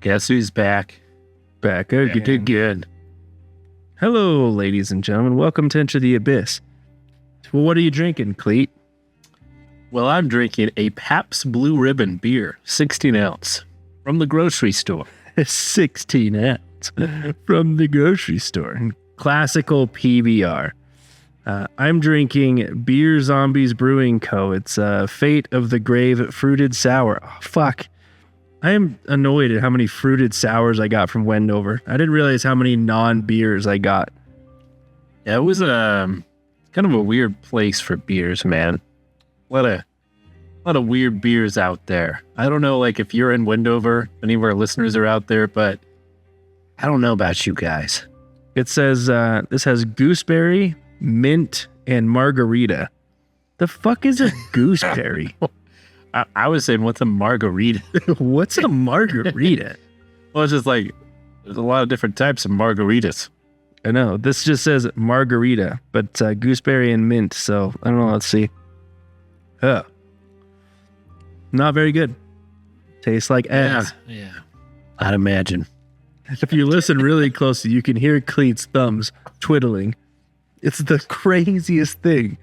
Guess who's back? Back again. Hello, ladies and gentlemen. Welcome to Enter the Abyss. Well, what are you drinking, Cleet? Well, I'm drinking a Pabst Blue Ribbon beer, 16 ounce, from the grocery store. 16 ounce from the grocery store. Classical PBR. I'm drinking Beer Zombies Brewing Co. It's Fate of the Grave Fruited Sour. Oh, fuck. I am annoyed at how many fruited sours I got from Wendover. I didn't realize how many non-beers I got. Yeah, it was kind of a weird place for beers, man. A lot of weird beers out there. I don't know, like, if you're in Wendover, any of our listeners are out there, but I don't know about you guys. It says this has gooseberry, mint, and margarita. The fuck is a gooseberry? I was saying, what's a margarita? What's a margarita? Well, it's just like, there's a lot of different types of margaritas. I know. This just says margarita, but gooseberry and mint. So, I don't know. Let's see. Not very good. Tastes like ass. Yeah. I'd imagine. If you listen really closely, you can hear Cleet's thumbs twiddling. It's the craziest thing.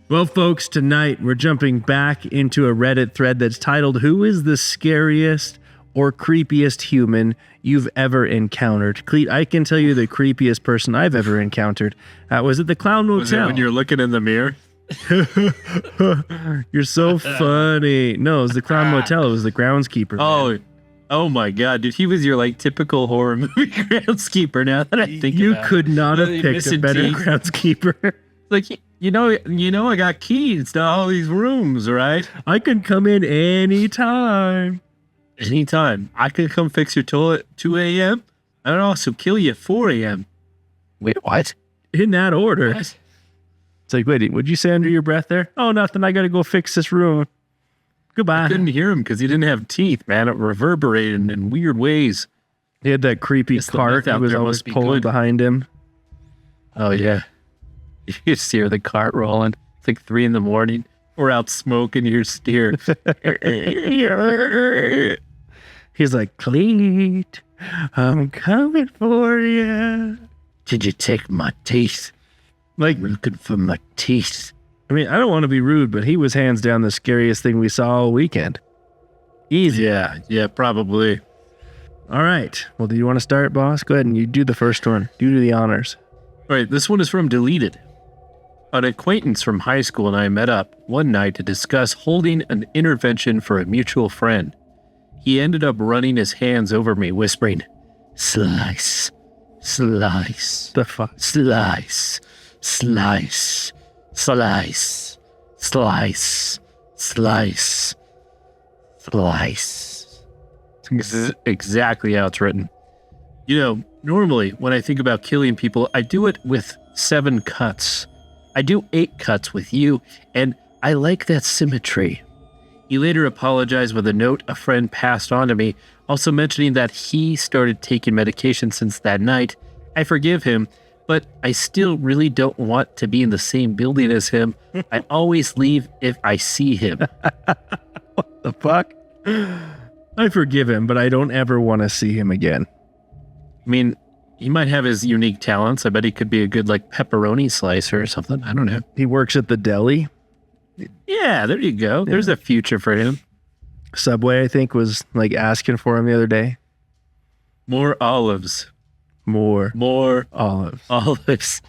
Well, folks, tonight we're jumping back into a Reddit thread that's titled, "Who is the scariest or creepiest human you've ever encountered?" Cleet, I can tell you the creepiest person I've ever encountered. Was it the Clown Motel? Was it when you're looking in the mirror? You're so funny. No, it was the Clown Motel. It was the groundskeeper. Oh my God, dude. He was your, like, typical horror movie groundskeeper, now that I think about it. You could not have picked a better groundskeeper. Like, you know, I got keys to all these rooms, right? I can come in anytime. Anytime. I could come fix your toilet at 2 a.m. I'd also kill you at 4 a.m. Wait, what? In that order. What? It's like, wait, what'd you say under your breath there? Oh, nothing. I got to go fix this room. Goodbye. I couldn't hear him because he didn't have teeth, man. It reverberated in weird ways. He had that creepy cart that was always pulling behind him. Oh, yeah. You just hear the cart rolling. It's like 3 a.m. We're out smoking your steer. He's like, Cleet, I'm coming for you. Did you take my teeth? Like, looking for my teeth. I mean, I don't want to be rude, but he was hands down the scariest thing we saw all weekend. Easy. Yeah, probably. All right. Well, do you want to start, boss? Go ahead and you do the first one. Do the honors. All right, this one is from Deleted. An acquaintance from high school and I met up one night to discuss holding an intervention for a mutual friend. He ended up running his hands over me, whispering, "Slice, slice, the fuck, slice, slice, slice, slice, slice, slice." It's exactly how it's written. You know, normally when I think about killing people, I do it with 7 cuts. I do 8 cuts with you, and I like that symmetry. He later apologized with a note a friend passed on to me, also mentioning that he started taking medication since that night. I forgive him, but I still really don't want to be in the same building as him. I always leave if I see him. What the fuck? I forgive him, but I don't ever want to see him again. I mean, he might have his unique talents. I bet he could be a good, like, pepperoni slicer or something. I don't know. He works at the deli. Yeah, there you go. Yeah. There's a future for him. Subway, I think, was, like, asking for him the other day. More olives. More olives. Olives.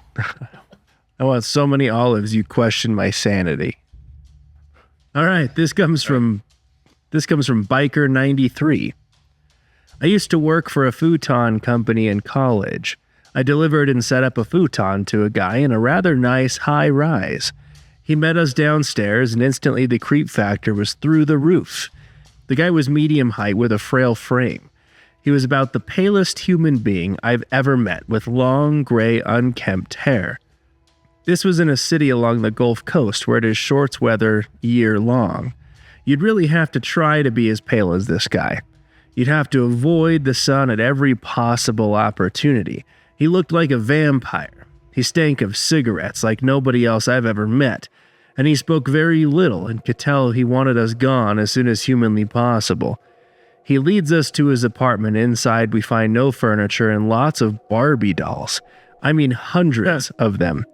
I want so many olives, you question my sanity. All right, this comes from Biker93. I used to work for a futon company in college. I delivered and set up a futon to a guy in a rather nice high rise. He met us downstairs, and instantly the creep factor was through the roof. The guy was medium height with a frail frame. He was about the palest human being I've ever met, with long, gray, unkempt hair. This was in a city along the Gulf Coast where it is shorts weather year long. You'd really have to try to be as pale as this guy. You'd have to avoid the sun at every possible opportunity. He looked like a vampire. He stank of cigarettes like nobody else I've ever met, and he spoke very little and could tell he wanted us gone as soon as humanly possible. He leads us to his apartment. Inside, we find no furniture and lots of Barbie dolls. I mean, hundreds of them.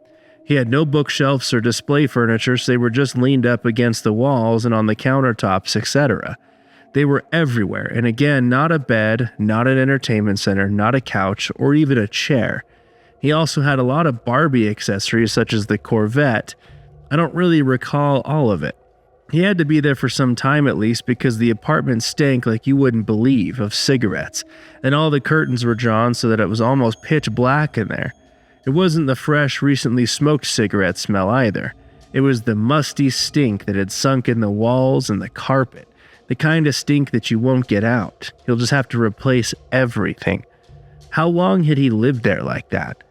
He had no bookshelves or display furniture, so they were just leaned up against the walls and on the countertops, etc. They were everywhere, and again, not a bed, not an entertainment center, not a couch, or even a chair. He also had a lot of Barbie accessories, such as the Corvette. I don't really recall all of it. He had to be there for some time at least, because the apartment stank like you wouldn't believe of cigarettes, and all the curtains were drawn so that it was almost pitch black in there. It wasn't the fresh, recently smoked cigarette smell either. It was the musty stink that had sunk in the walls and the carpet, the kind of stink that you won't get out. You'll just have to replace everything. How long had he lived there like that?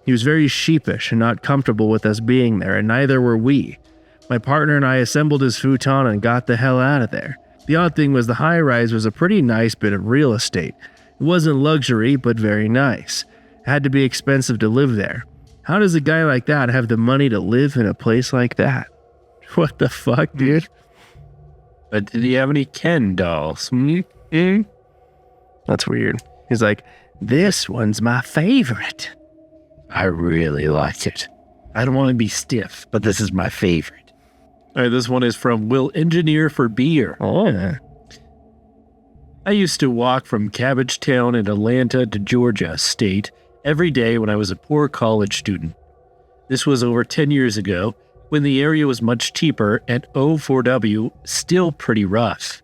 He was very sheepish and not comfortable with us being there, and neither were we. My partner and I assembled his futon and got the hell out of there. The odd thing was the high-rise was a pretty nice bit of real estate. It wasn't luxury, but very nice. It had to be expensive to live there. How does a guy like that have the money to live in a place like that? What the fuck, dude? But did he have any Ken dolls? That's weird. He's like, this one's my favorite. I really like it. I don't want to be stiff, but this is my favorite. All right, this one is from Will Engineer for Beer. Oh. I used to walk from Cabbagetown in Atlanta to Georgia State every day when I was a poor college student. This was over 10 years ago, when the area was much cheaper and O4W still pretty rough.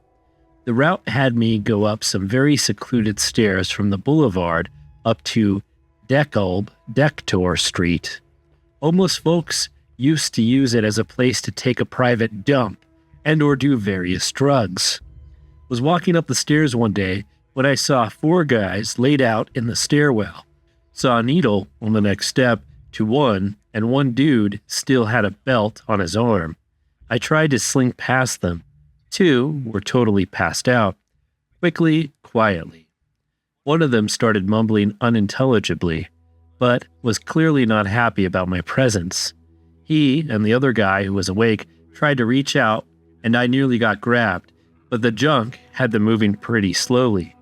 The route had me go up some very secluded stairs from the boulevard up to Dector Street. Homeless folks used to use it as a place to take a private dump and or do various drugs. Was walking up the stairs one day when I saw 4 guys laid out in the stairwell. Saw a needle on the next step to one, and one dude still had a belt on his arm. I tried to slink past them. 2 were totally passed out. Quickly, quietly. One of them started mumbling unintelligibly, but was clearly not happy about my presence. He and the other guy who was awake tried to reach out, and I nearly got grabbed, but the junk had them moving pretty slowly.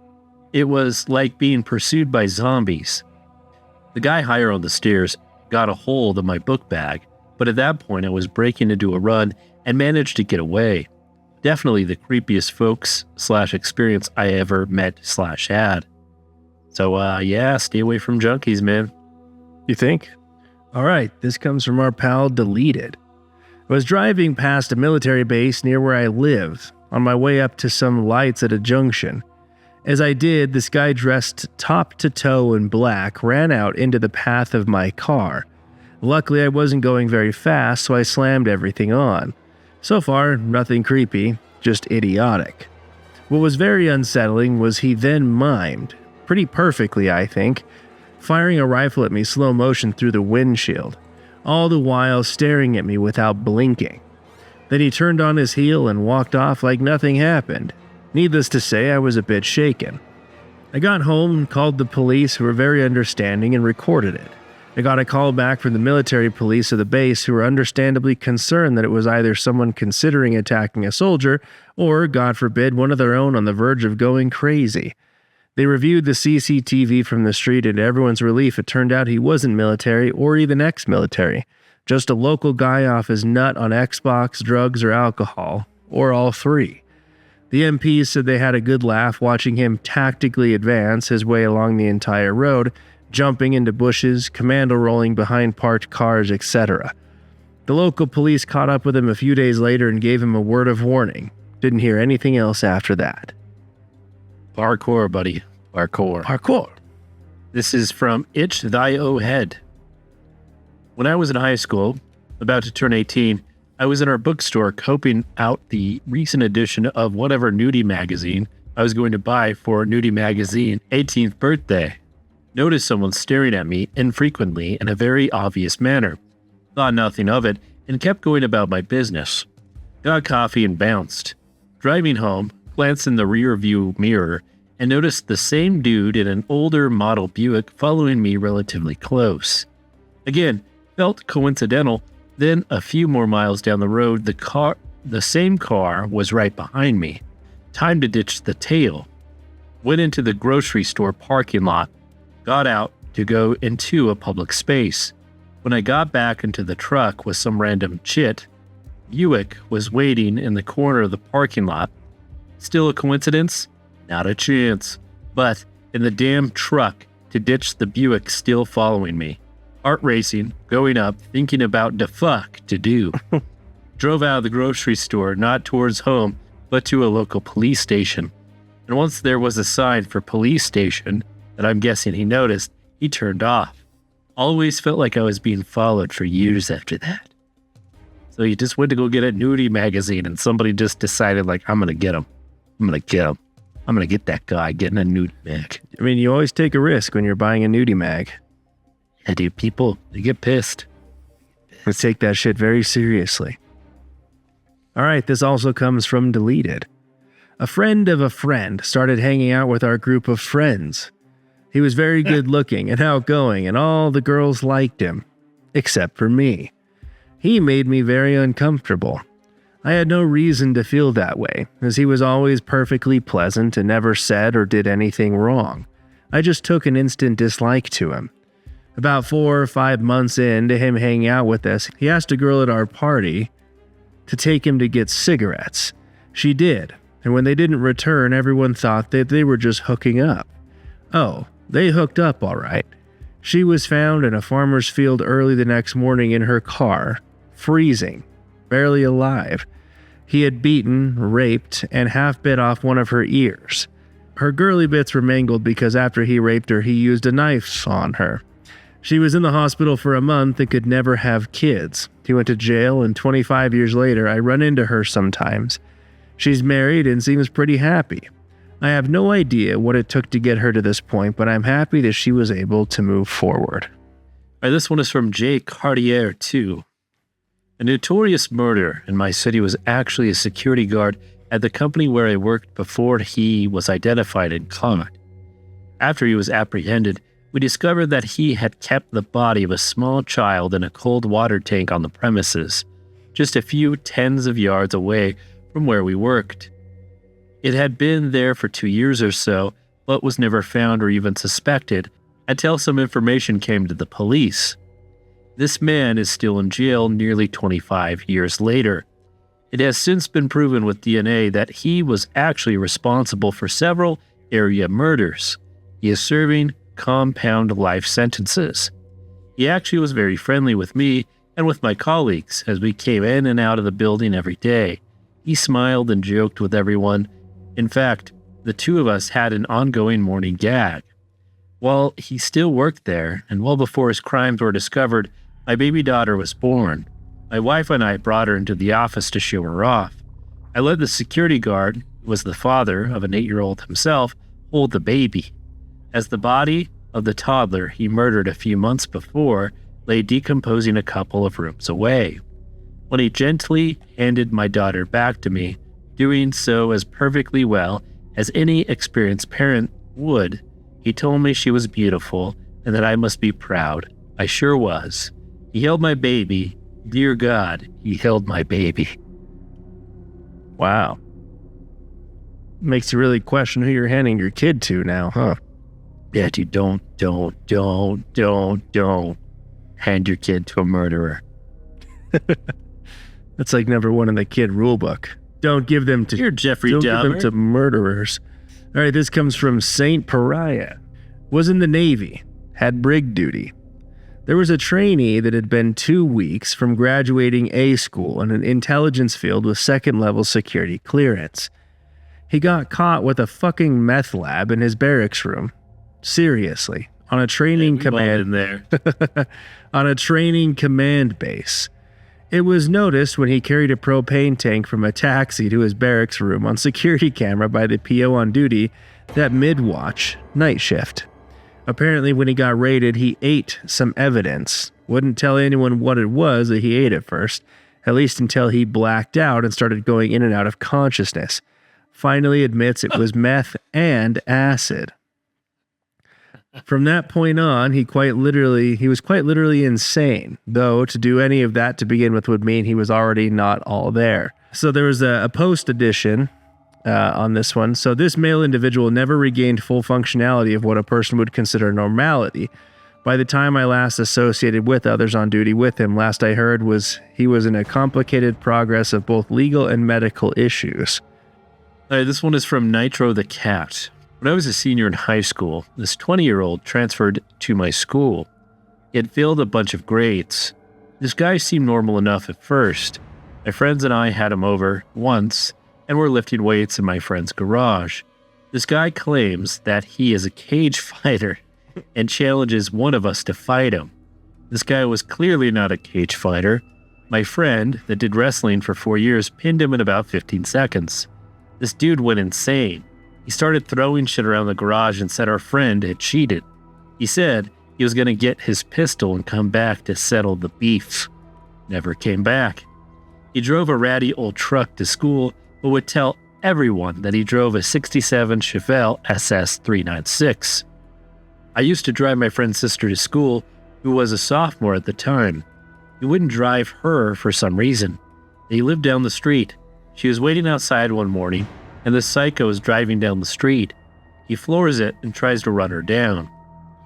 It was like being pursued by zombies. The guy higher on the stairs got a hold of my book bag, but at that point I was breaking into a run and managed to get away. Definitely the creepiest folks / experience I ever met / had. So yeah, stay away from junkies, man. You think? All right, this comes from our pal Deleted. I was driving past a military base near where I live, on my way up to some lights at a junction. As I did, this guy dressed top to toe in black ran out into the path of my car. Luckily, I wasn't going very fast, so I slammed everything on. So far, nothing creepy, just idiotic. What was very unsettling was he then mimed, pretty perfectly I think, firing a rifle at me slow motion through the windshield, all the while staring at me without blinking. Then he turned on his heel and walked off like nothing happened. Needless to say, I was a bit shaken. I got home and called the police, who were very understanding, and recorded it. I got a call back from the military police of the base, who were understandably concerned that it was either someone considering attacking a soldier or, God forbid, one of their own on the verge of going crazy. They reviewed the CCTV from the street, and to everyone's relief, it turned out he wasn't military or even ex-military, just a local guy off his nut on Xbox, drugs, or alcohol, or all 3. The MPs said they had a good laugh watching him tactically advance his way along the entire road, jumping into bushes, commando rolling behind parked cars, etc. The local police caught up with him a few days later and gave him a word of warning. Didn't hear anything else after that. Parkour, buddy. Parkour. Parkour. This is from Itch Thy O Head. When I was in high school, about to turn 18, I was in our bookstore coping out the recent edition of whatever nudie magazine I was going to buy for Nudie Magazine 18th birthday. Noticed someone staring at me infrequently in a very obvious manner. Thought nothing of it and kept going about my business. Got coffee and bounced. Driving home, glanced in the rear view mirror and noticed the same dude in an older model Buick following me relatively close. Again, felt coincidental. Then a few more miles down the road, the same car was right behind me. Time to ditch the tail. went into the grocery store parking lot, got out to go into a public space. When I got back into the truck with some random chit, Buick was waiting in the corner of the parking lot. Still a coincidence? Not a chance. But in the damn truck to ditch the Buick still following me. Heart racing, going up, thinking about the fuck to do. Drove out of the grocery store, not towards home, but to a local police station. And once there was a sign for police station that I'm guessing he noticed, he turned off. Always felt like I was being followed for years after that. So he just went to go get a nudie magazine and somebody just decided like, I'm going to get him. I'm going to get him. I'm going to get that guy getting a nudie mag. I mean, you always take a risk when you're buying a nudie mag. Yeah, dude, people, they get pissed. We take that shit very seriously. All right, this also comes from Deleted. A friend of a friend started hanging out with our group of friends. He was very good looking and outgoing, and all the girls liked him, except for me. He made me very uncomfortable. I had no reason to feel that way, as he was always perfectly pleasant and never said or did anything wrong. I just took an instant dislike to him. About 4 or 5 months into him hanging out with us, he asked a girl at our party to take him to get cigarettes. She did, and when they didn't return, everyone thought that they were just hooking up. Oh, they hooked up all right. She was found in a farmer's field early the next morning in her car, freezing, barely alive. He had beaten, raped, and half bit off one of her ears. Her girly bits were mangled because after he raped her, he used a knife on her. She was in the hospital for a month and could never have kids. He went to jail, and 25 years later, I run into her sometimes. She's married and seems pretty happy. I have no idea what it took to get her to this point, but I'm happy that she was able to move forward. All right, this one is from Jay Cartier, too. A notorious murderer in my city was actually a security guard at the company where I worked before he was identified and caught. After he was apprehended, we discovered that he had kept the body of a small child in a cold water tank on the premises, just a few tens of yards away from where we worked. It had been there for 2 years or so, but was never found or even suspected until some information came to the police. This man is still in jail nearly 25 years later. It has since been proven with DNA that he was actually responsible for several area murders. He is serving compound life sentences. He actually was very friendly with me and with my colleagues as we came in and out of the building every day. He smiled and joked with everyone. In fact, the two of us had an ongoing morning gag. While he still worked there, and well before his crimes were discovered, my baby daughter was born. My wife and I brought her into the office to show her off. I let the security guard, who was the father of an 8-year-old himself, hold the baby. As the body of the toddler he murdered a few months before lay decomposing a couple of rooms away. When he gently handed my daughter back to me, doing so as perfectly well as any experienced parent would, he told me she was beautiful and that I must be proud. I sure was. He held my baby. Dear God, he held my baby. Wow. Makes you really question who you're handing your kid to now, huh? Yeah, dude, don't hand your kid to a murderer. That's like number 1 in the kid rule book. Don't give them to You're Jeffrey Don't Dahmer. give them to murderers. All right, this comes from Saint Pariah. Was in the Navy, had brig duty. There was a trainee that had been 2 weeks from graduating A school in an intelligence field with 2nd-level security clearance. He got caught with a fucking meth lab in his barracks room. Seriously, on a training command in there. on a training command base. It was noticed when he carried a propane tank from a taxi to his barracks room on security camera by the PO on duty that mid-watch night shift. Apparently, when he got raided, he ate some evidence. Wouldn't tell anyone what it was that he ate at first, at least until he blacked out and started going in and out of consciousness. Finally admits it was meth and acid. From that point on, he was quite literally insane, though to do any of that to begin with would mean he was already not all there. So there was a post edition on this one. So this male individual never regained full functionality of what a person would consider normality. By the time I last associated with others on duty with him, last I heard was he was in a complicated progress of both legal and medical issues. All right, this one is from Nitro the Cat. When I was a senior in high school, this 20-year-old transferred to my school. He had failed a bunch of grades. This guy seemed normal enough at first. My friends and I had him over once, and were lifting weights in my friend's garage. This guy claims that he is a cage fighter and challenges one of us to fight him. This guy was clearly not a cage fighter. My friend, that did wrestling for 4 years, pinned him in about 15 seconds. This dude went insane. He started throwing shit around the garage and said our friend had cheated. He said he was going to get his pistol and come back to settle the beef. Never came back. He drove a ratty old truck to school, but would tell everyone that he drove a 67 Chevelle SS 396. I used to drive my friend's sister to school, who was a sophomore at the time. He wouldn't drive her for some reason. He lived down the street. She was waiting outside one morning, and the psycho is driving down the street. He floors it and tries to run her down.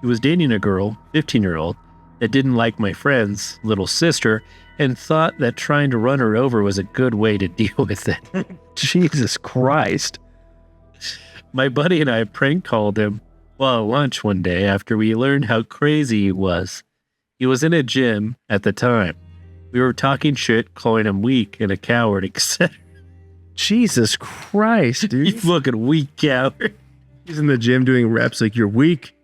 He was dating a girl, 15-year-old, that didn't like my friend's little sister and thought that trying to run her over was a good way to deal with it. Jesus Christ. My buddy and I prank called him while at lunch one day after we learned how crazy he was. He was in a gym at the time. We were talking shit, calling him weak and a coward, etc. Jesus Christ, dude. You fucking weak coward. He's in the gym doing reps like, you're weak.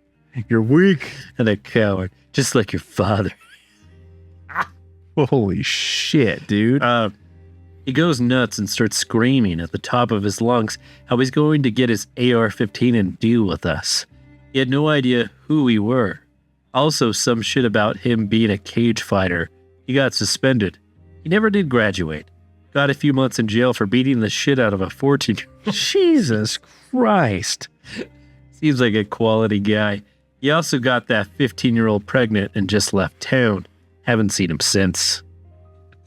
You're weak. And a coward, just like your father. Holy shit, dude. He goes nuts and starts screaming at the top of his lungs how he's going to get his AR-15 and deal with us. He had no idea who we were. Also, some shit about him being a cage fighter. He got suspended. He never did graduate. Got a few months in jail for beating the shit out of a 14-year-old. Jesus Christ. Seems like a quality guy. He also got that 15-year-old pregnant and just left town. Haven't seen him since.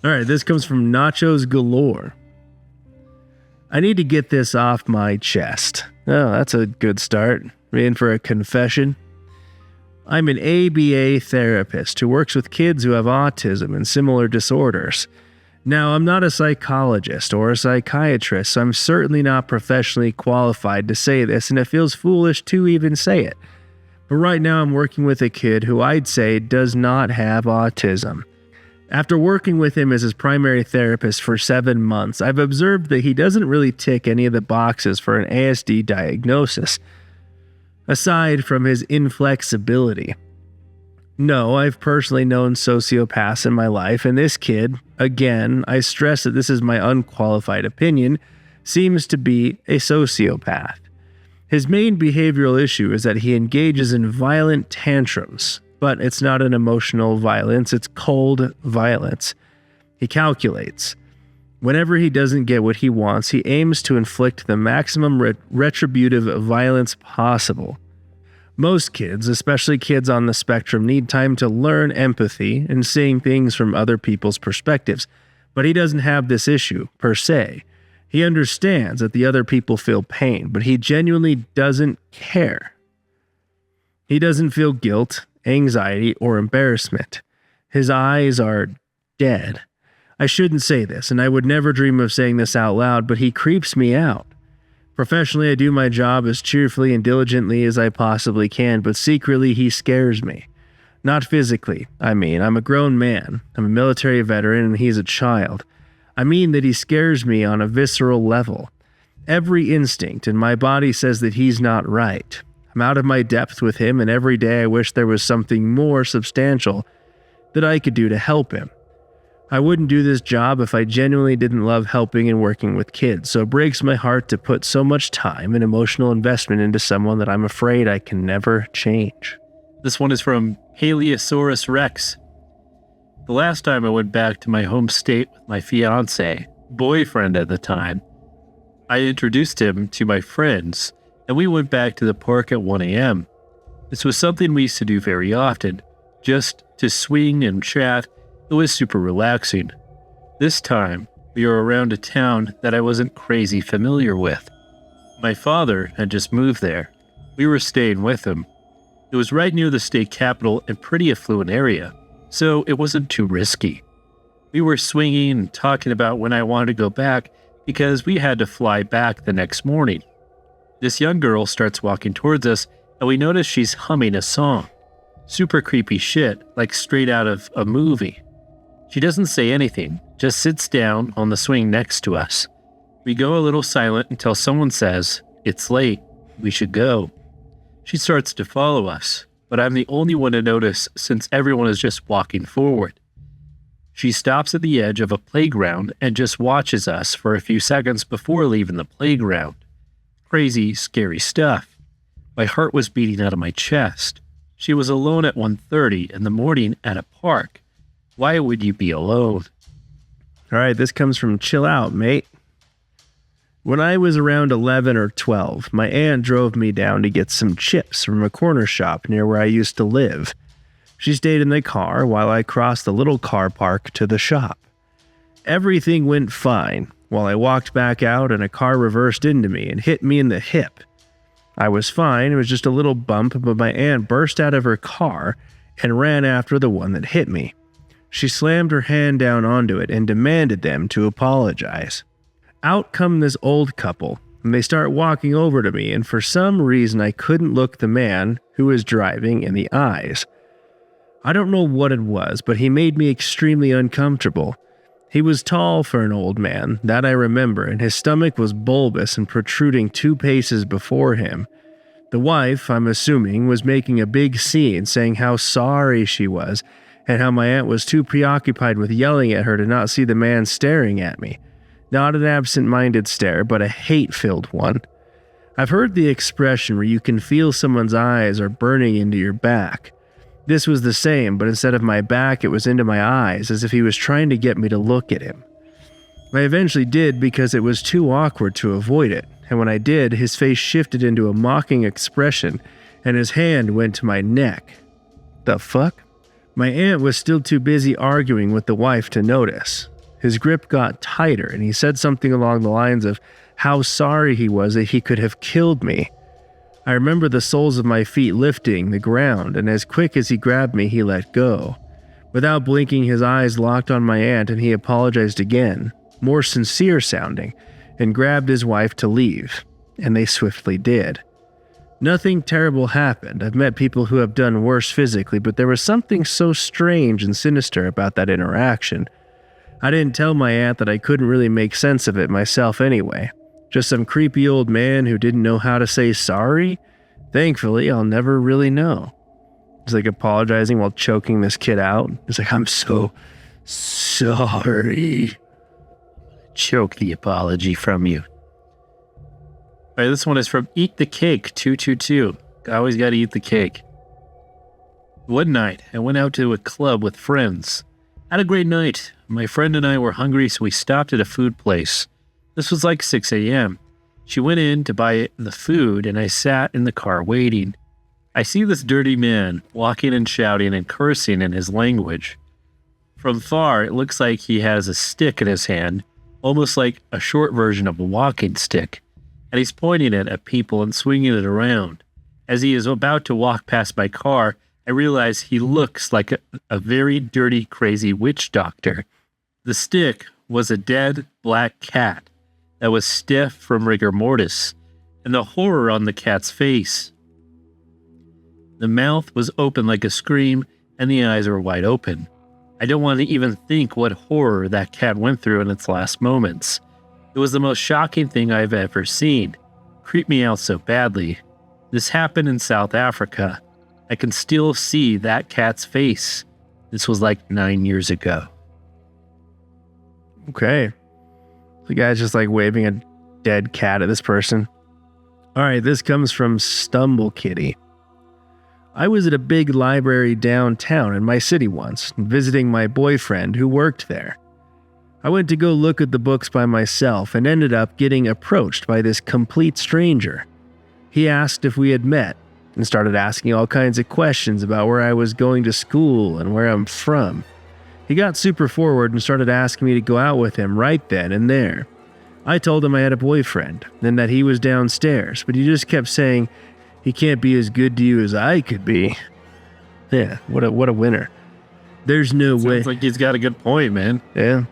All right, this comes from Nachos Galore. I need to get this off my chest. Oh, that's a good start. In for a confession. I'm an ABA therapist who works with kids who have autism and similar disorders. Now, I'm not a psychologist or a psychiatrist, so I'm certainly not professionally qualified to say this, and it feels foolish to even say it. But right now I'm working with a kid who I'd say does not have autism. After working with him as his primary therapist for 7 months, I've observed that he doesn't really tick any of the boxes for an ASD diagnosis, aside from his inflexibility. No, I've personally known sociopaths in my life, and this kid, again, I stress that this is my unqualified opinion, seems to be a sociopath. His main behavioral issue is that he engages in violent tantrums, but it's not an emotional violence, it's cold violence. He calculates. Whenever he doesn't get what he wants, he aims to inflict the maximum retributive violence possible. Most kids, especially kids on the spectrum, need time to learn empathy and seeing things from other people's perspectives, but he doesn't have this issue, per se. He understands that the other people feel pain, but he genuinely doesn't care. He doesn't feel guilt, anxiety, or embarrassment. His eyes are dead. I shouldn't say this, and I would never dream of saying this out loud, but he creeps me out. Professionally, I do my job as cheerfully and diligently as I possibly can, but secretly he scares me. Not physically, I mean. I'm a grown man. I'm a military veteran, and he's a child. I mean that he scares me on a visceral level. Every instinct in my body says that he's not right. I'm out of my depth with him, and every day I wish there was something more substantial that I could do to help him. I wouldn't do this job if I genuinely didn't love helping and working with kids, so it breaks my heart to put so much time and emotional investment into someone that I'm afraid I can never change. This one is from Paleosaurus Rex. The last time I went back to my home state with my fiancé, boyfriend at the time, I introduced him to my friends, and we went back to the park at 1 a.m. This was something we used to do very often, just to swing and chat. It was super relaxing. This time, we were around a town that I wasn't crazy familiar with. My father had just moved there. We were staying with him. It was right near the state capital and pretty affluent area, so it wasn't too risky. We were swinging and talking about when I wanted to go back because we had to fly back the next morning. This young girl starts walking towards us, and we notice she's humming a song. Super creepy shit, like straight out of a movie. She doesn't say anything, just sits down on the swing next to us. We go a little silent until someone says, "It's late, we should go." She starts to follow us, but I'm the only one to notice since everyone is just walking forward. She stops at the edge of a playground and just watches us for a few seconds before leaving the playground. Crazy, scary stuff. My heart was beating out of my chest. She was alone at 1:30 in the morning at a park. Why would you be alone? All right, this comes from Chill Out, Mate. When I was around 11 or 12, my aunt drove me down to get some chips from a corner shop near where I used to live. She stayed in the car while I crossed the little car park to the shop. Everything went fine while I walked back out and a car reversed into me and hit me in the hip. I was fine, it was just a little bump, but my aunt burst out of her car and ran after the one that hit me. She slammed her hand down onto it and demanded them to apologize. Out come this old couple, and they start walking over to me, and for some reason I couldn't look the man who was driving in the eyes. I don't know what it was, but he made me extremely uncomfortable. He was tall for an old man, that I remember, and his stomach was bulbous and protruding 2 paces before him. The wife, I'm assuming, was making a big scene, saying how sorry she was, and how my aunt was too preoccupied with yelling at her to not see the man staring at me. Not an absent-minded stare, but a hate-filled one. I've heard the expression where you can feel someone's eyes are burning into your back. This was the same, but instead of my back, it was into my eyes, as if he was trying to get me to look at him. I eventually did because it was too awkward to avoid it, and when I did, his face shifted into a mocking expression, and his hand went to my neck. The fuck? My aunt was still too busy arguing with the wife to notice. His grip got tighter, and he said something along the lines of how sorry he was that he could have killed me. I remember the soles of my feet lifting the ground, and as quick as he grabbed me, he let go. Without blinking, his eyes locked on my aunt, and he apologized again, more sincere sounding, and grabbed his wife to leave, and they swiftly did. Nothing terrible happened. I've met people who have done worse physically, but there was something so strange and sinister about that interaction. I didn't tell my aunt that I couldn't really make sense of it myself anyway. Just some creepy old man who didn't know how to say sorry? Thankfully, I'll never really know. He's like apologizing while choking this kid out. He's like, "I'm so sorry." Choke the apology from you. All right, this one is from Eat the Cake 222. Always got to eat the cake. One night, I went out to a club with friends. Had a great night. My friend and I were hungry, so we stopped at a food place. This was like 6 a.m. She went in to buy the food, and I sat in the car waiting. I see this dirty man walking and shouting and cursing in his language. From far, it looks like he has a stick in his hand, almost like a short version of a walking stick, and he's pointing it at people and swinging it around. As he is about to walk past my car, I realize he looks like a very dirty, crazy witch doctor. The stick was a dead black cat that was stiff from rigor mortis, and the horror on the cat's face. The mouth was open like a scream, and the eyes were wide open. I don't want to even think what horror that cat went through in its last moments. It was the most shocking thing I've ever seen. Creeped me out so badly. This happened in South Africa. I can still see that cat's face. This was like 9 years ago. Okay. The guy's just like waving a dead cat at this person. All right, this comes from Stumble Kitty. I was at a big library downtown in my city once, visiting my boyfriend who worked there. I went to go look at the books by myself and ended up getting approached by this complete stranger. He asked if we had met and started asking all kinds of questions about where I was going to school and where I'm from. He got super forward and started asking me to go out with him right then and there. I told him I had a boyfriend and that he was downstairs, but he just kept saying he can't be as good to you as I could be. Yeah, what a winner. There's no way. Sounds like he's got a good point, man. Yeah.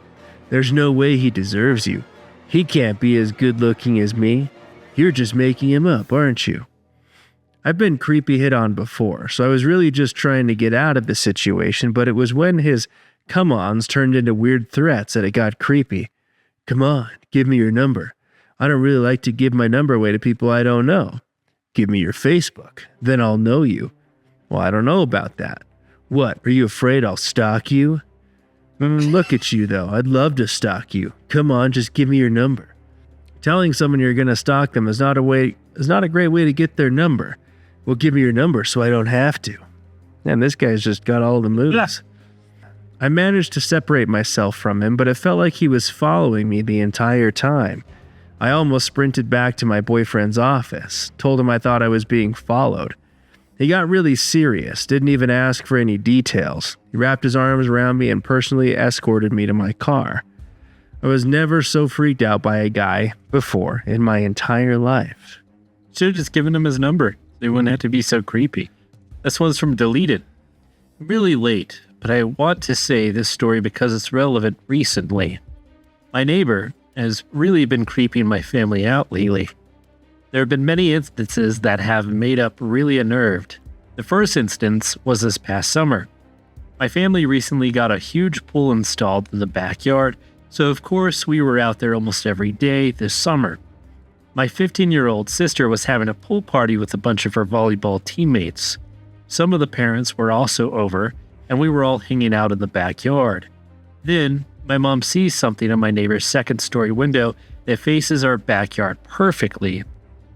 There's no way he deserves you. He can't be as good looking as me. You're just making him up, aren't you? I've been creepy hit on before, so I was really just trying to get out of the situation, but it was when his come-ons turned into weird threats that it got creepy. Come on, give me your number. I don't really like to give my number away to people I don't know. Give me your Facebook, then I'll know you. Well, I don't know about that. What, are you afraid I'll stalk you? Look at you, though. I'd love to stalk you. Come on, just give me your number. Telling someone you're going to stalk them is not a great way to get their number. Well, give me your number so I don't have to. And this guy's just got all the moves. Yeah. I managed to separate myself from him, but it felt like he was following me the entire time. I almost sprinted back to my boyfriend's office, told him I thought I was being followed. He got really serious, didn't even ask for any details. He wrapped his arms around me and personally escorted me to my car. I was never so freaked out by a guy before in my entire life. Should have just given him his number. They wouldn't have to be so creepy. This one's from Deleted. Really late, but I want to say this story because it's relevant recently. My neighbor has really been creeping my family out lately. There have been many instances that have made up really unnerved. The first instance was this past summer. My family recently got a huge pool installed in the backyard, so of course we were out there almost every day this summer. My 15-year-old sister was having a pool party with a bunch of her volleyball teammates. Some of the parents were also over, and we were all hanging out in the backyard. Then, my mom sees something in my neighbor's second-story window that faces our backyard perfectly.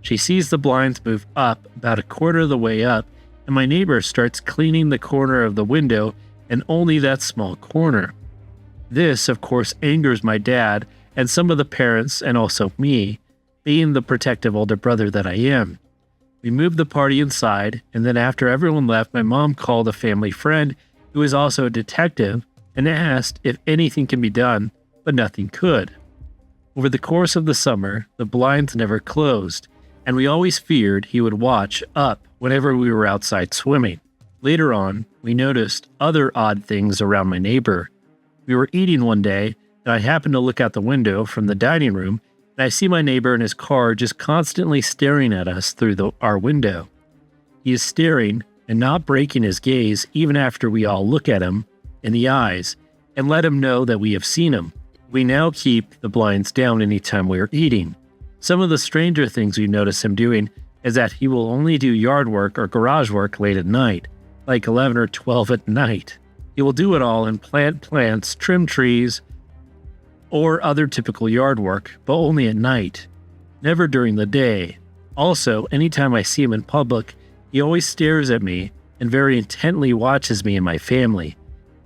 She sees the blinds move up about a quarter of the way up, and my neighbor starts cleaning the corner of the window, and only that small corner. This, of course, angers my dad and some of the parents, and also me, being the protective older brother that I am. We moved the party inside, and then after everyone left, my mom called a family friend who is also a detective and asked if anything can be done, but nothing could. Over the course of the summer, the blinds never closed, and we always feared he would watch up whenever we were outside swimming. Later on, we noticed other odd things around my neighbor. We were eating one day, and I happened to look out the window from the dining room, and I see my neighbor in his car just constantly staring at us through our window. He is staring and not breaking his gaze even after we all look at him in the eyes and let him know that we have seen him. We now keep the blinds down anytime we are eating. Some of the stranger things we notice him doing is that he will only do yard work or garage work late at night, like 11 or 12 at night. He will do it all and plant plants, trim trees, or other typical yard work, but only at night, never during the day. Also, anytime I see him in public, he always stares at me and very intently watches me and my family.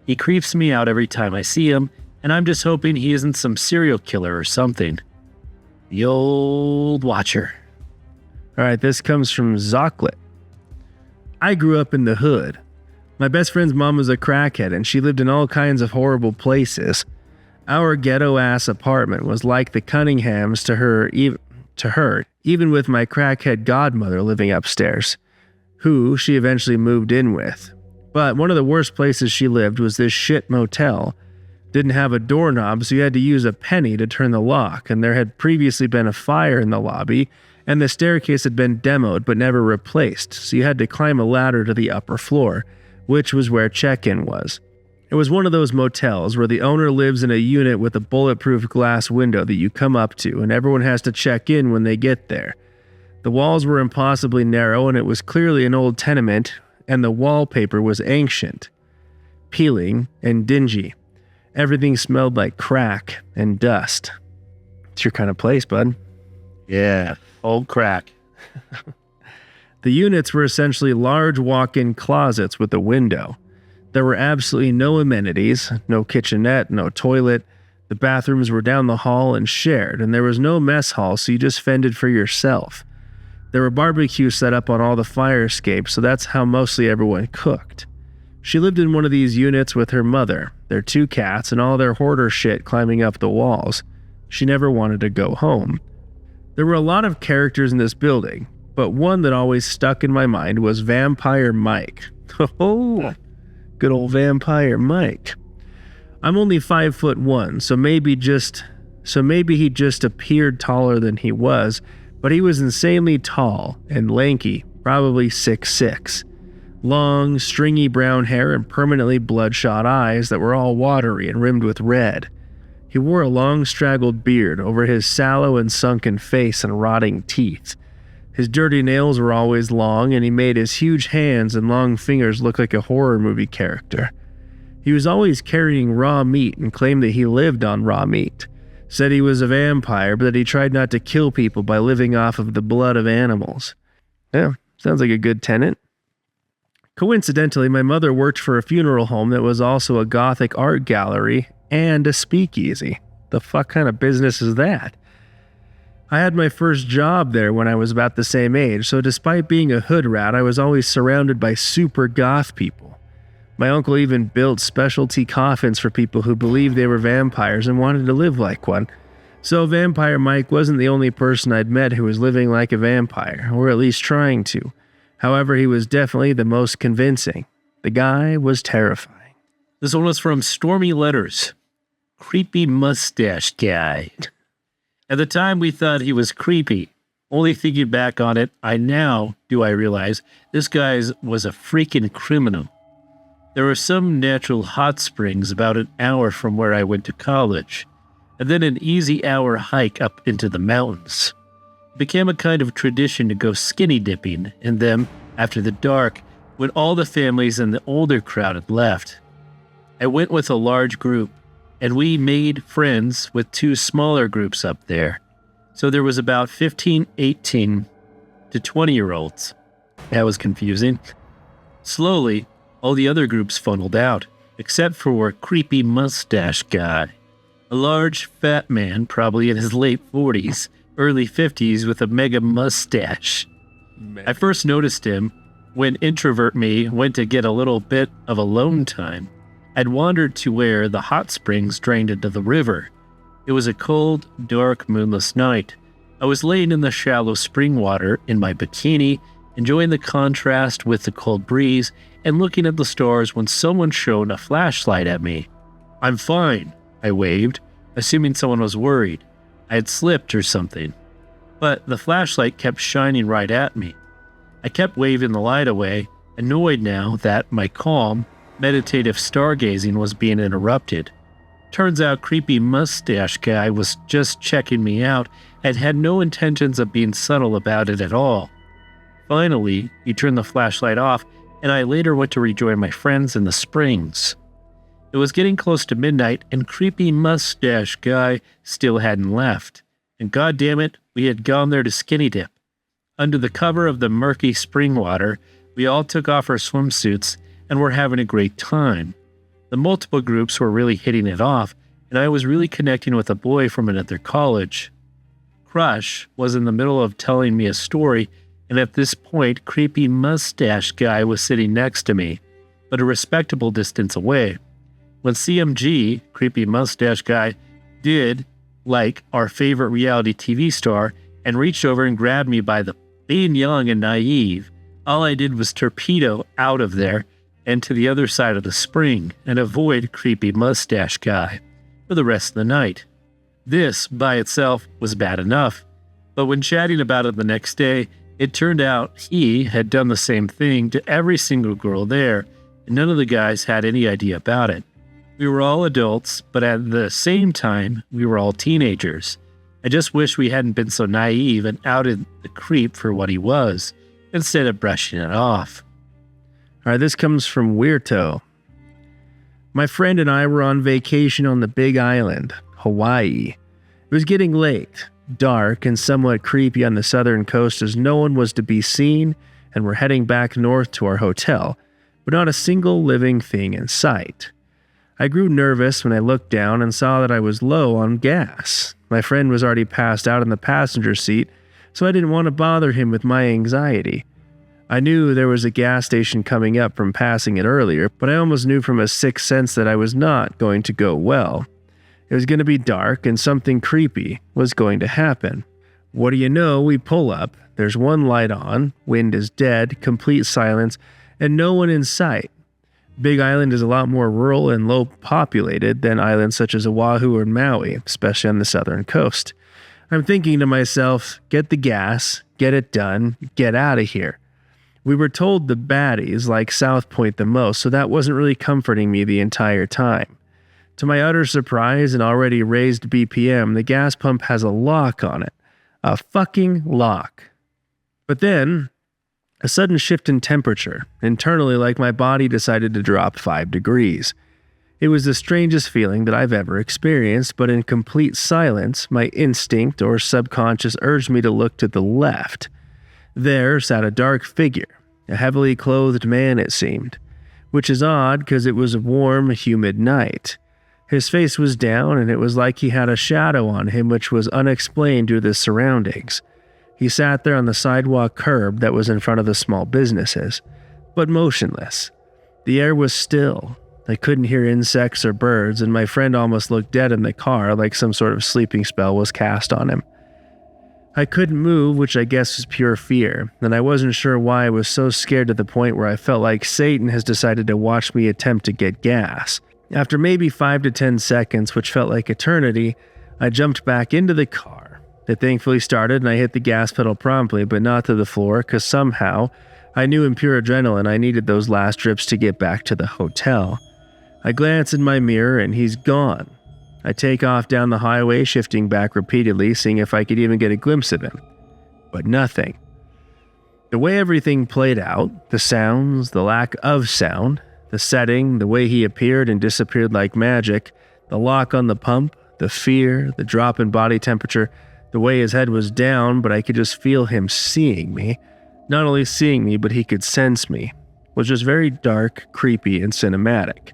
He creeps me out every time I see him, and I'm just hoping he isn't some serial killer or something. The old watcher. All right, this comes from Zocklet. I grew up in the hood. My best friend's mom was a crackhead, and she lived in all kinds of horrible places. Our ghetto-ass apartment was like the Cunninghams to her, even with my crackhead godmother living upstairs, who she eventually moved in with. But one of the worst places she lived was this shit motel. Didn't have a doorknob, so you had to use a penny to turn the lock, and there had previously been a fire in the lobby, and the staircase had been demoed but never replaced, so you had to climb a ladder to the upper floor, which was where check-in was. It was one of those motels where the owner lives in a unit with a bulletproof glass window that you come up to, and everyone has to check in when they get there. The walls were impossibly narrow, and it was clearly an old tenement, and the wallpaper was ancient, peeling, and dingy. Everything smelled like crack and dust. It's your kind of place, bud. Yeah, old crack. The units were essentially large walk-in closets with a window. There were absolutely no amenities, no kitchenette, no toilet. The bathrooms were down the hall and shared, and there was no mess hall, so you just fended for yourself. There were barbecues set up on all the fire escapes, so that's how mostly everyone cooked. She lived in one of these units with her mother, their 2 cats, and all their hoarder shit climbing up the walls. She never wanted to go home. There were a lot of characters in this building, but one that always stuck in my mind was Vampire Mike. Oh, good old Vampire Mike. I'm only 5'1", so maybe he just appeared taller than he was, but he was insanely tall and lanky, probably 6'6". Long, stringy brown hair and permanently bloodshot eyes that were all watery and rimmed with red. He wore a long straggled beard over his sallow and sunken face and rotting teeth. His dirty nails were always long, and he made his huge hands and long fingers look like a horror movie character. He was always carrying raw meat and claimed that he lived on raw meat. Said he was a vampire, but that he tried not to kill people by living off of the blood of animals. Yeah, sounds like a good tenant. Coincidentally, my mother worked for a funeral home that was also a Gothic art gallery and a speakeasy. The fuck kind of business is that? I had my first job there when I was about the same age, so despite being a hood rat, I was always surrounded by super goth people. My uncle even built specialty coffins for people who believed they were vampires and wanted to live like one. So Vampire Mike wasn't the only person I'd met who was living like a vampire, or at least trying to. However, he was definitely the most convincing. The guy was terrifying. This one was from Stormy Letters. Creepy mustache guy. At the time, we thought he was creepy. Only thinking back on it, I realize this guy was a freaking criminal. There were some natural hot springs about an hour from where I went to college, and then an easy hour hike up into the mountains. It became a kind of tradition to go skinny dipping in them after the dark when all the families and the older crowd had left. I went with a large group, and we made friends with two smaller groups up there. So there was about 15, 18 to 20-year-olds. That was confusing. Slowly, all the other groups funneled out, except for Creepy Mustache Guy. A large, fat man, probably in his late 40s, early 50s, with a mega mustache. I first noticed him when introvert me went to get a little bit of alone time. I'd wandered to where the hot springs drained into the river. It was a cold, dark, moonless night. I was laying in the shallow spring water in my bikini, enjoying the contrast with the cold breeze and looking at the stars when someone shone a flashlight at me. "I'm fine," I waved, assuming someone was worried. I had slipped or something. But the flashlight kept shining right at me. I kept waving the light away, annoyed now that my calm, meditative stargazing was being interrupted. Turns out Creepy Mustache Guy was just checking me out and had no intentions of being subtle about it at all. Finally, he turned the flashlight off, and I later went to rejoin my friends in the springs. It was getting close to midnight, and Creepy Mustache Guy still hadn't left. And goddammit, we had gone there to skinny dip. Under the cover of the murky spring water, we all took off our swimsuits and were having a great time. The multiple groups were really hitting it off, and I was really connecting with a boy from another college. Crush was in the middle of telling me a story, and at this point, Creepy Mustache Guy was sitting next to me, but a respectable distance away. When CMG, Creepy Mustache Guy, did like our favorite reality TV star and reached over and grabbed me by the being young and naive, all I did was torpedo out of there and to the other side of the spring and avoid Creepy Mustache Guy for the rest of the night. This, by itself, was bad enough, but when chatting about it the next day, it turned out he had done the same thing to every single girl there, and none of the guys had any idea about it. We were all adults, but at the same time, we were all teenagers. I just wish we hadn't been so naive and outed the creep for what he was, instead of brushing it off. All right, this comes from Weirto. My friend and I were on vacation on the Big Island, Hawaii. It was getting late, dark, and somewhat creepy on the southern coast as no one was to be seen, and we're heading back north to our hotel, but not a single living thing in sight. I grew nervous when I looked down and saw that I was low on gas. My friend was already passed out in the passenger seat, so I didn't want to bother him with my anxiety. I knew there was a gas station coming up from passing it earlier, but I almost knew from a sixth sense that I was not going to go well. It was going to be dark and something creepy was going to happen. What do you know, we pull up, there's one light on, wind is dead, complete silence, and no one in sight. Big Island is a lot more rural and low populated than islands such as Oahu or Maui, especially on the southern coast. I'm thinking to myself, get the gas, get it done, get out of here. We were told the baddies like South Point the most, so that wasn't really comforting me the entire time. To my utter surprise and already raised BPM, the gas pump has a lock on it. A fucking lock. But then, a sudden shift in temperature, internally like my body decided to drop 5 degrees. It was the strangest feeling that I've ever experienced, but in complete silence, my instinct or subconscious urged me to look to the left. There sat a dark figure, a heavily clothed man it seemed, which is odd because it was a warm, humid night. His face was down and it was like he had a shadow on him which was unexplained due to the surroundings. He sat there on the sidewalk curb that was in front of the small businesses, but motionless. The air was still. I couldn't hear insects or birds, and my friend almost looked dead in the car like some sort of sleeping spell was cast on him. I couldn't move, which I guess was pure fear, and I wasn't sure why I was so scared to the point where I felt like Satan has decided to watch me attempt to get gas. After maybe 5 to 10 seconds, which felt like eternity, I jumped back into the car. It thankfully started and I hit the gas pedal promptly, but not to the floor, because somehow, I knew in pure adrenaline I needed those last drips to get back to the hotel. I glance in my mirror and he's gone. I take off down the highway, shifting back repeatedly, seeing if I could even get a glimpse of him. But nothing. The way everything played out, the sounds, the lack of sound, the setting, the way he appeared and disappeared like magic, the lock on the pump, the fear, the drop in body temperature, the way his head was down, but I could just feel him seeing me. Not only seeing me, but he could sense me. Was just very dark, creepy, and cinematic.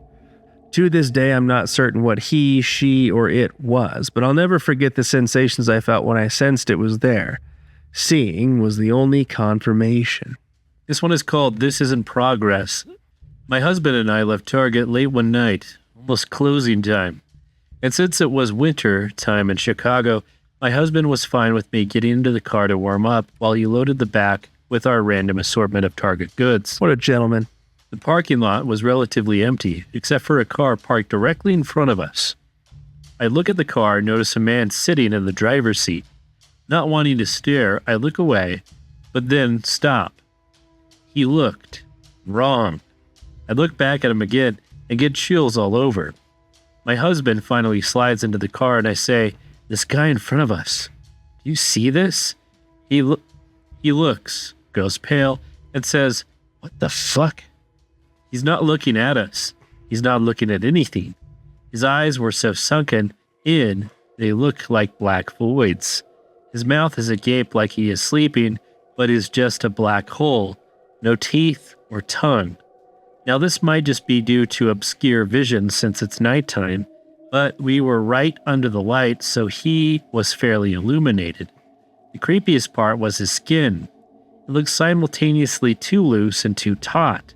To this day, I'm not certain what he, she, or it was, but I'll never forget the sensations I felt when I sensed it was there. Seeing was the only confirmation. This one is called This Isn't Progress. My husband and I left Target late one night, almost closing time. And since it was winter time in Chicago, my husband was fine with me getting into the car to warm up while he loaded the back with our random assortment of Target goods. What a gentleman. The parking lot was relatively empty, except for a car parked directly in front of us. I look at the car and notice a man sitting in the driver's seat. Not wanting to stare, I look away, but then stop. He looked wrong. I look back at him again and get chills all over. My husband finally slides into the car and I say, "This guy in front of us, do you see this?" He looks, goes pale, and says, "What the fuck?" He's not looking at us. He's not looking at anything. His eyes were so sunken in, they look like black voids. His mouth is agape like he is sleeping, but is just a black hole, no teeth or tongue. Now this might just be due to obscure vision since it's nighttime, but we were right under the light, so he was fairly illuminated. The creepiest part was his skin. It looked simultaneously too loose and too taut,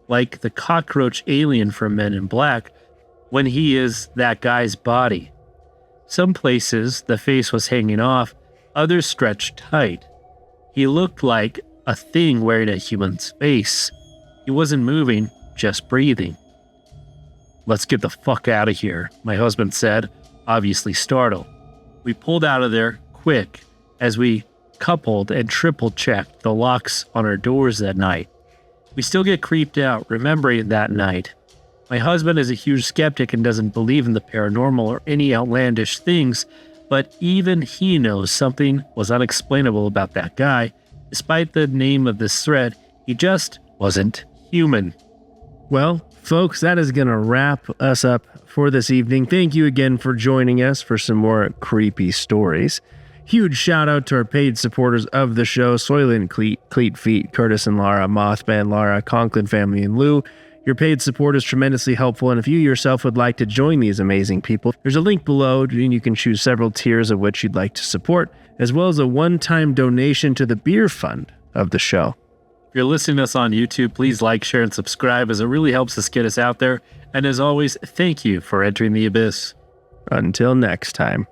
like the cockroach alien from Men in Black when he is that guy's body. Some places the face was hanging off, others stretched tight. He looked like a thing wearing a human's face. He wasn't moving, just breathing. "Let's get the fuck out of here," my husband said, obviously startled. We pulled out of there quick as we coupled and triple checked the locks on our doors that night. We still get creeped out remembering that night. My husband is a huge skeptic and doesn't believe in the paranormal or any outlandish things, but even he knows something was unexplainable about that guy. Despite the name of this thread, he just wasn't human. Well, folks, that is going to wrap us up for this evening. Thank you again for joining us for some more creepy stories. Huge shout out to our paid supporters of the show: Soylent Cleat Feet, Curtis and Lara, Mothman Lara, Conklin Family, and Lou. Your paid support is tremendously helpful, and if you yourself would like to join these amazing people, there's a link below, and you can choose several tiers of which you'd like to support, as well as a one-time donation to the beer fund of the show. If you're listening to us on YouTube, please like, share, and subscribe, as it really helps us get us out there. And as always, thank you for entering the abyss. Until next time.